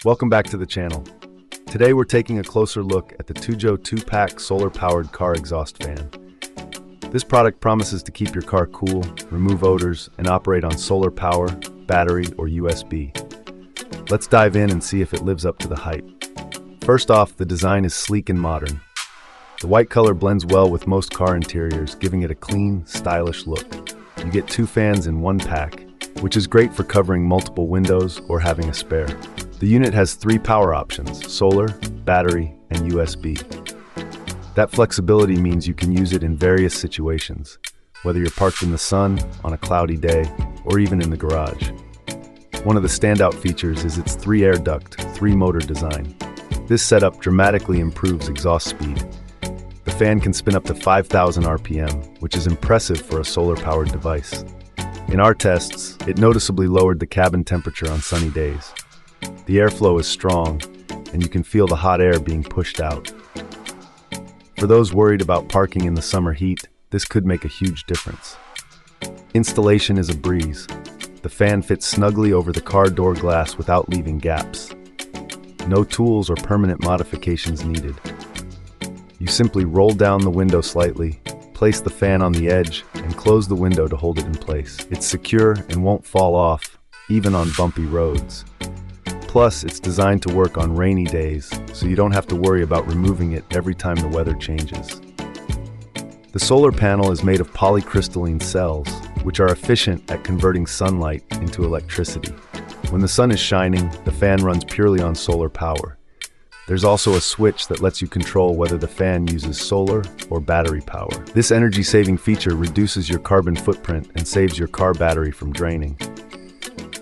Welcome back to the channel. Today we're taking a closer look at the Tujoe 2-pack solar-powered car exhaust fan. This product promises to keep your car cool, remove odors, and operate on solar power, battery, or USB. Let's dive in and see if it lives up to the hype. First off, the design is sleek and modern. The white color blends well with most car interiors, giving it a clean, stylish look. You get 2 fans in one pack, which is great for covering multiple windows or having a spare. The unit has 3 power options: solar, battery, and USB. That flexibility means you can use it in various situations, whether you're parked in the sun, on a cloudy day, or even in the garage. One of the standout features is its 3-air duct, 3-motor design. This setup dramatically improves exhaust speed. The fan can spin up to 5,000 RPM, which is impressive for a solar-powered device. In our tests, it noticeably lowered the cabin temperature on sunny days. The airflow is strong, and you can feel the hot air being pushed out. For those worried about parking in the summer heat, this could make a huge difference. Installation is a breeze. The fan fits snugly over the car door glass without leaving gaps. No tools or permanent modifications needed. You simply roll down the window slightly, place the fan on the edge, and close the window to hold it in place. It's secure and won't fall off, even on bumpy roads. Plus, it's designed to work on rainy days, so you don't have to worry about removing it every time the weather changes. The solar panel is made of polycrystalline cells, which are efficient at converting sunlight into electricity. When the sun is shining, the fan runs purely on solar power. There's also a switch that lets you control whether the fan uses solar or battery power. This energy-saving feature reduces your carbon footprint and saves your car battery from draining.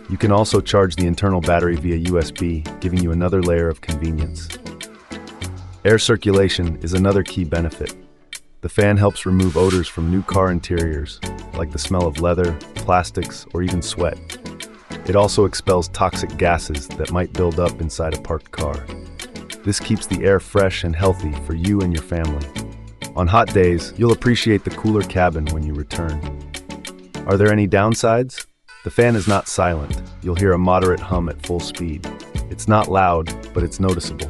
You can also charge the internal battery via USB, giving you another layer of convenience. Air circulation is another key benefit. The fan helps remove odors from new car interiors, like the smell of leather, plastics, or even sweat. It also expels toxic gases that might build up inside a parked car. This keeps the air fresh and healthy for you and your family. On hot days, you'll appreciate the cooler cabin when you return. Are there any downsides? The fan is not silent. You'll hear a moderate hum at full speed. It's not loud, but it's noticeable.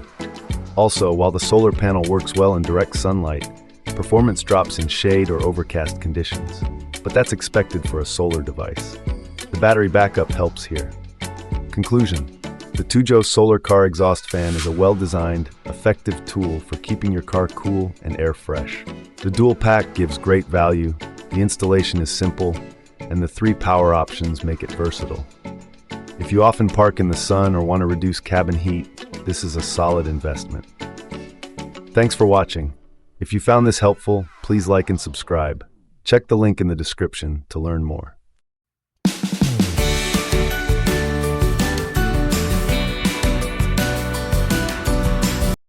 Also, while the solar panel works well in direct sunlight, performance drops in shade or overcast conditions. But that's expected for a solar device. The battery backup helps here. Conclusion: the Tujoe solar car exhaust fan is a well-designed, effective tool for keeping your car cool and air fresh. The dual pack gives great value, the installation is simple, and the 3 power options make it versatile. If you often park in the sun or want to reduce cabin heat, this is a solid investment. Thanks for watching. If you found this helpful, please like and subscribe. Check the link in the description to learn more.